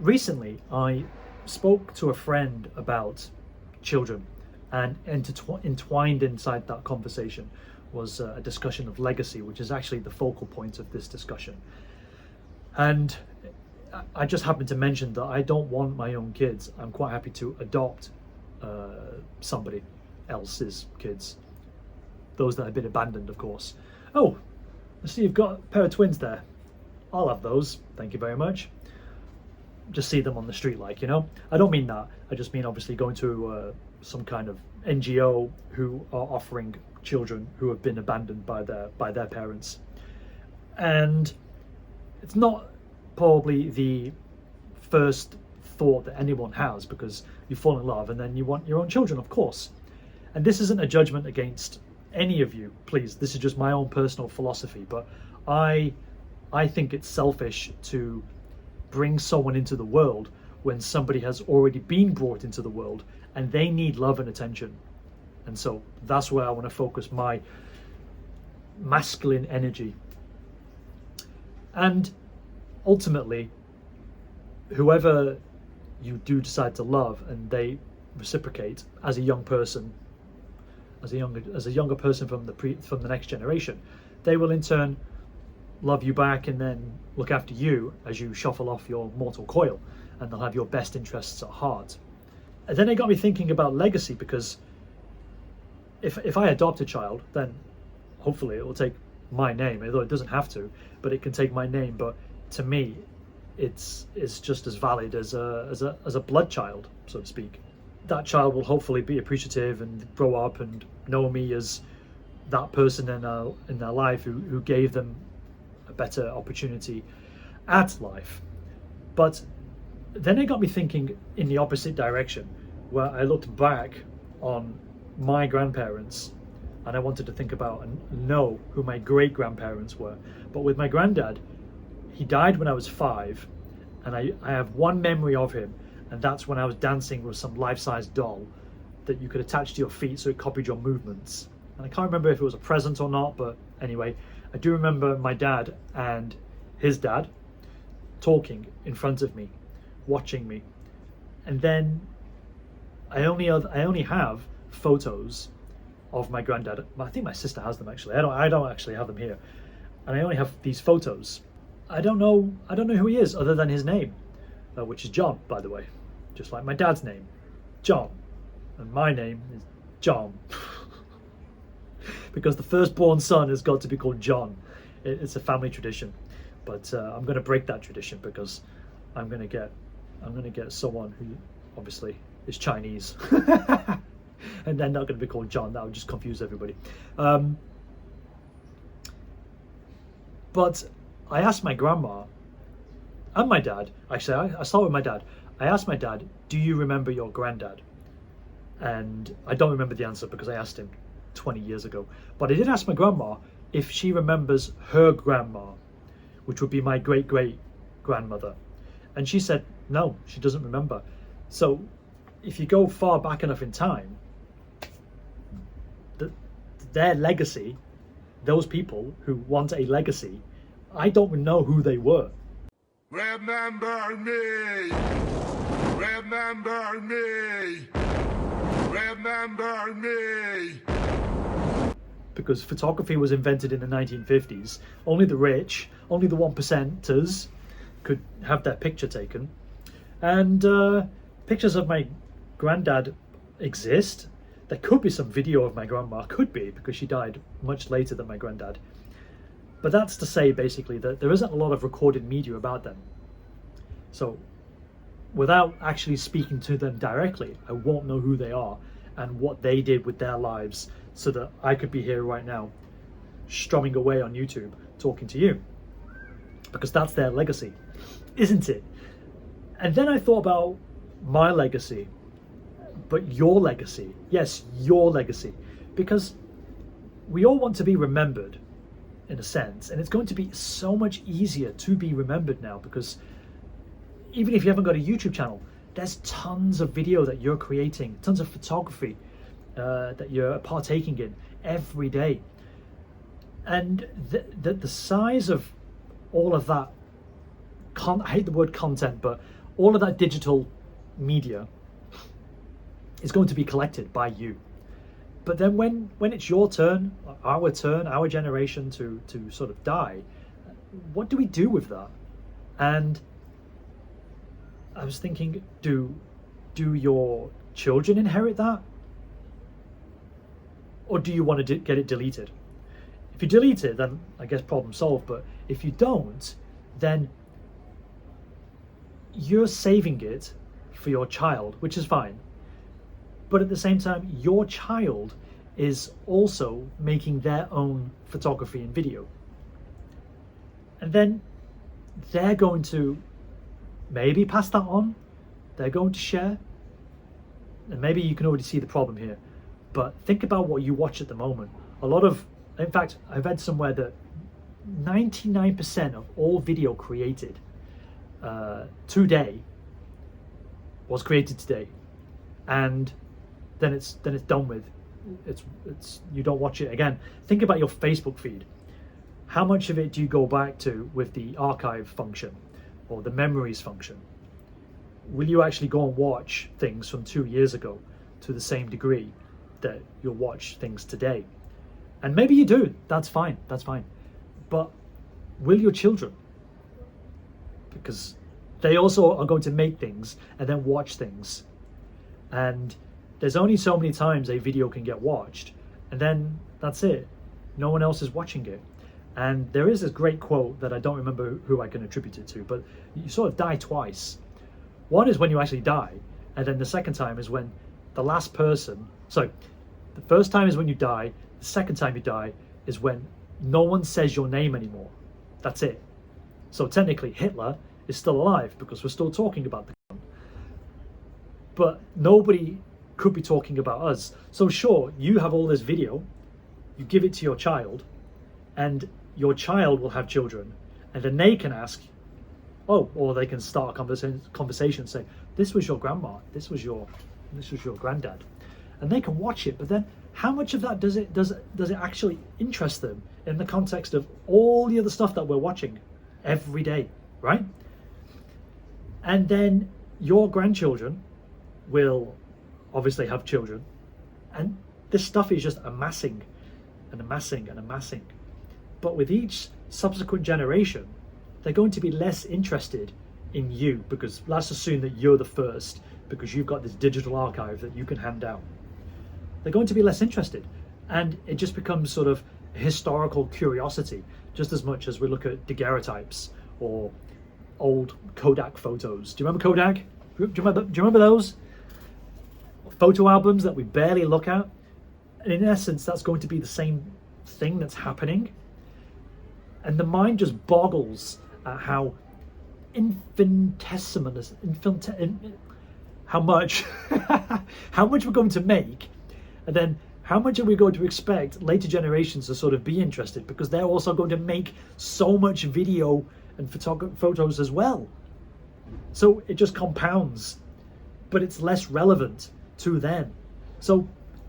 Recently, I spoke to a friend about children, and entwined inside that conversation was a discussion of legacy, which is actually the focal point of this discussion. And I just happened to mention that I don't want my own kids. I'm quite happy to adopt somebody else's kids, those that have been abandoned, of course. Oh, I see you've got a pair of twins there. I'll have those, thank you very much. Just see them on the street, like, you know. I don't mean that. I just mean obviously going to some kind of NGO who are offering children who have been abandoned by their parents. And it's not probably the first thought that anyone has, because you fall in love and then you want your own children, of course. And this isn't a judgment against any of you, please. This is just my own personal philosophy. But I think it's selfish to bring someone into the world when somebody has already been brought into the world and they need love and attention. And so that's where I want to focus my masculine energy. And ultimately, whoever you do decide to love and they reciprocate as a young person, as a younger person from the next generation, they will in turn love you back and then look after you as you shuffle off your mortal coil, and they'll have your best interests at heart. And then it got me thinking about legacy, because if I adopt a child, then hopefully it will take my name, although it doesn't have to, but it can take my name. But to me, it's just as valid as a blood child, so to speak. That child will hopefully be appreciative and grow up and know me as that person in their life who gave them a better opportunity at life. But then it got me thinking in the opposite direction, where I looked back on my grandparents and I wanted to think about and know who my great grandparents were. But with my granddad, he died when I was 5, and I have one memory of him, and that's when I was dancing with some life-size doll that you could attach to your feet so it copied your movements. And I can't remember if it was a present or not, but anyway, I do remember my dad and his dad talking in front of me, watching me. And then I only have photos of my granddad. I think my sister has them actually. I don't actually have them here. And I only have these photos. I don't know who he is other than his name, which is John, by the way, just like my dad's name, John, and my name is John. Because the firstborn son has got to be called John. It's a family tradition, but I'm going to break that tradition, because I'm going to get someone who obviously is Chinese, and they're not going to be called John. That would just confuse everybody. But I asked my grandma and my dad. Actually, I start with my dad. I asked my dad, "Do you remember your granddad?" And I don't remember the answer because I asked him 20 years ago. But I did ask my grandma if she remembers her grandma, which would be my great-great-grandmother. And she said, no, she doesn't remember. So if you go far back enough in time, their legacy, those people who want a legacy, I don't know who they were. Remember me! Remember me! Remember me! Because photography was invented in the 1950s. Only the rich, only the 1%ers could have their picture taken. And pictures of my granddad exist. There could be some video of my grandma, could be, because she died much later than my granddad. But that's to say, basically, that there isn't a lot of recorded media about them. So, without actually speaking to them directly, I won't know who they are and what they did with their lives, so that I could be here right now, strumming away on YouTube, talking to you. Because that's their legacy, isn't it? And then I thought about my legacy, but your legacy. Yes, your legacy. Because we all want to be remembered, in a sense, and it's going to be so much easier to be remembered now, because even if you haven't got a YouTube channel, there's tons of video that you're creating, tons of photography that you're partaking in every day. And the size of all of that, I hate the word content, but all of that digital media is going to be collected by you. But then when it's your turn, our generation to sort of die, what do we do with that? And I was thinking, do your children inherit that? Or do you want to get it deleted? If you delete it, then I guess problem solved. But if you don't, then you're saving it for your child, which is fine. But at the same time, your child is also making their own photography and video. And then they're going to maybe pass that on. They're going to share. And maybe you can already see the problem here. But think about what you watch at the moment. In fact, I read somewhere that 99% of all video created today was created today, and then it's done with. It's you don't watch it again. Think about your Facebook feed. How much of it do you go back to with the archive function or the memories function? Will you actually go and watch things from 2 years ago to the same degree that you'll watch things today? And maybe you do, that's fine. But will your children? Because they also are going to make things and then watch things. And there's only so many times a video can get watched, and then that's it. No one else is watching it. And there is this great quote that I don't remember who I can attribute it to, but you sort of die twice. One is when you actually die, and then the second time is when the last person, so the first time is when you die, the second time you die is when no one says your name anymore. That's it. So technically Hitler is still alive because we're still talking about the gun. But nobody could be talking about us. So sure, you have all this video, you give it to your child, and your child will have children, and then they can ask, or they can start a conversation and say, this was your grandma, this was your granddad, and they can watch it. But then how much of that does it actually interest them in the context of all the other stuff that we're watching every day, right? And then your grandchildren will obviously have children, and this stuff is just amassing and amassing and amassing. But with each subsequent generation, they're going to be less interested in you, because let's assume that you're the first, because you've got this digital archive that you can hand down. They're going to be less interested, and it just becomes sort of a historical curiosity, just as much as we look at daguerreotypes or old Kodak photos. Do you remember Kodak? Do you remember those photo albums that we barely look at? And in essence, that's going to be the same thing that's happening. And the mind just boggles at how how much we're going to make, and then how much are we going to expect later generations to sort of be interested, because they're also going to make so much video and photos as well. So it just compounds, but it's less relevant to them. So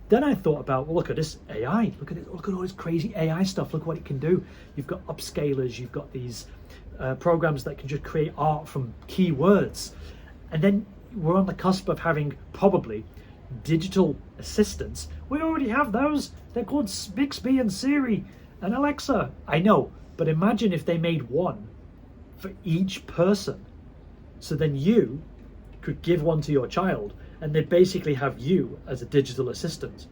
then I thought about, well, look at this AI, look at all this crazy AI stuff, look what it can do. You've got upscalers, you've got these programs that can just create art from keywords. And then we're on the cusp of having probably digital assistants. We already have those. They're called Bixby and Siri and Alexa. I know, but imagine if they made one for each person. So then you could give one to your child, and they basically have you as a digital assistant.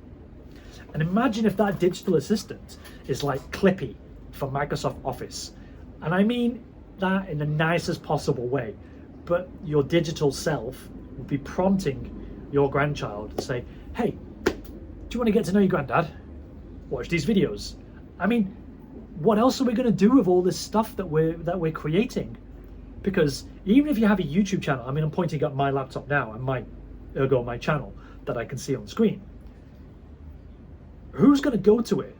And imagine if that digital assistant is like Clippy from Microsoft Office. And I mean that in the nicest possible way. But your digital self would be prompting your grandchild to say, hey, do you want to get to know your granddad? Watch these videos. I mean, what else are we going to do with all this stuff that we're creating? Because even if you have a YouTube channel, I mean, I'm pointing at my laptop now and my channel that I can see on screen. Who's going to go to it?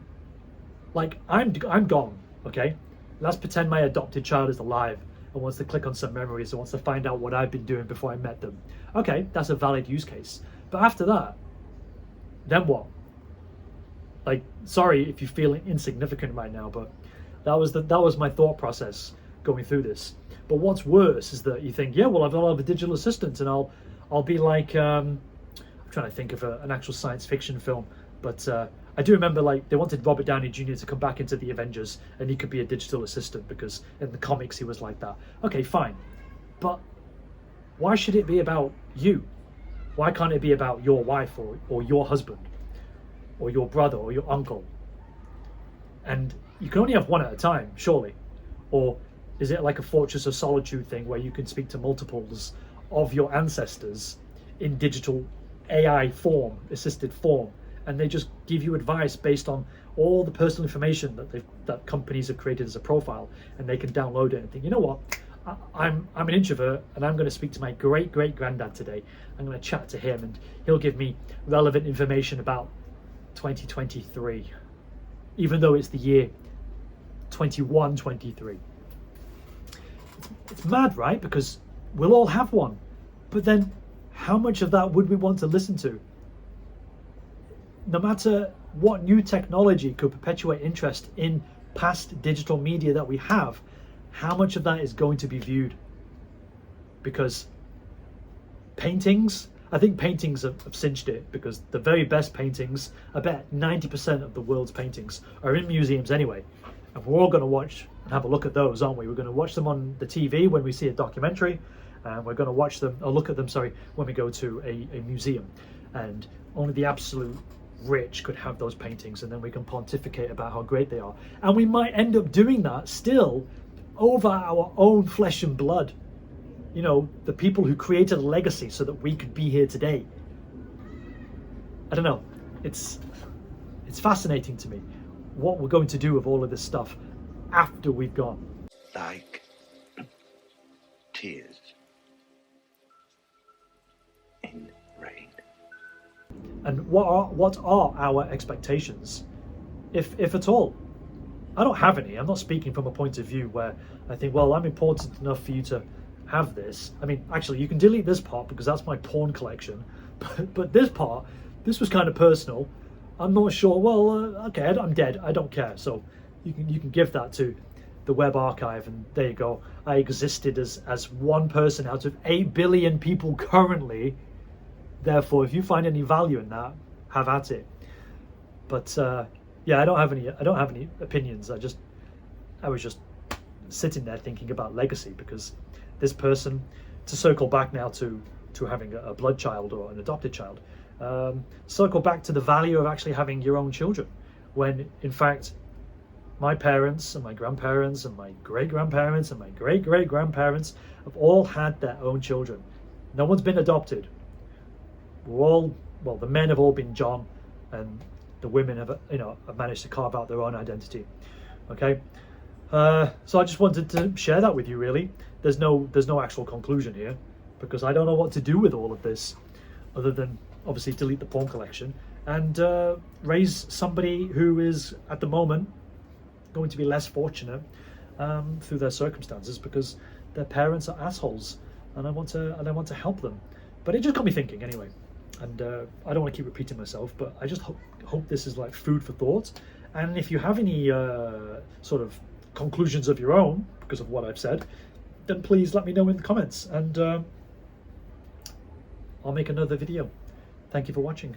Like, I'm gone, okay? Let's pretend my adopted child is alive and wants to click on some memories and wants to find out what I've been doing before I met them. Okay, that's a valid use case. But after that, then what? Like, sorry if you feel insignificant right now, but that was my thought process going through this. But what's worse is that you think, yeah, well, I'll have a digital assistant, and I'll be like, I'm trying to think of an actual science fiction film, but I do remember, like, they wanted Robert Downey Jr. to come back into the Avengers, and he could be a digital assistant because in the comics he was like that. Okay, fine, but why should it be about you? Why can't it be about your wife or your husband or your brother or your uncle? And you can only have one at a time, surely. Or is it like a Fortress of Solitude thing where you can speak to multiples of your ancestors in digital AI form, assisted form, and they just give you advice based on all the personal information that companies have created as a profile, and they can download it and think, you know what, I'm an introvert and I'm going to speak to my great granddad today. I'm going to chat to him and he'll give me relevant information about 2023, even though it's the year 2123. It's mad, right? Because we'll all have one, but then how much of that would we want to listen to? No matter what new technology could perpetuate interest in past digital media that we have, how much of that is going to be viewed? Because paintings, I think paintings have cinched it, because the very best paintings, I bet 90% of the world's paintings are in museums anyway. And we're all going to watch and have a look at those, aren't we? We're going to watch them on the TV when we see a documentary, and we're going to watch them, or look at them, sorry, when we go to a museum. And only the absolute rich could have those paintings, and then we can pontificate about how great they are. And we might end up doing that still over our own flesh and blood. You know, the people who created a legacy so that we could be here today. I don't know. It's fascinating to me what we're going to do with all of this stuff after we've gone. Like tears in rain. And what are our expectations, if at all? I don't have any. I'm not speaking from a point of view where I think, well, I'm important enough for you to have this. I mean, actually, you can delete this part because that's my porn collection. But this part, this was kind of personal. I'm not sure. Well, okay, I'm dead. I don't care. So you can give that to the web archive, and there you go. I existed as one person out of 8 billion people currently. Therefore, if you find any value in that, have at it. But yeah, I don't have any opinions. I was just sitting there thinking about legacy, because this person, to circle back now to having a blood child or an adopted child, circle back to the value of actually having your own children, when in fact my parents and my grandparents and my great-grandparents and my great-great-grandparents have all had their own children. No one's been adopted. We're all, well, the men have all been John, and the women have, have managed to carve out their own identity. Okay, so I just wanted to share that with you. Really, there's no actual conclusion here, because I don't know what to do with all of this, other than obviously delete the porn collection and raise somebody who is at the moment going to be less fortunate through their circumstances, because their parents are assholes, and I want to help them. But it just got me thinking anyway. And I don't want to keep repeating myself, but I just hope this is like food for thought. And if you have any sort of conclusions of your own because of what I've said, then please let me know in the comments, and I'll make another video. Thank you for watching.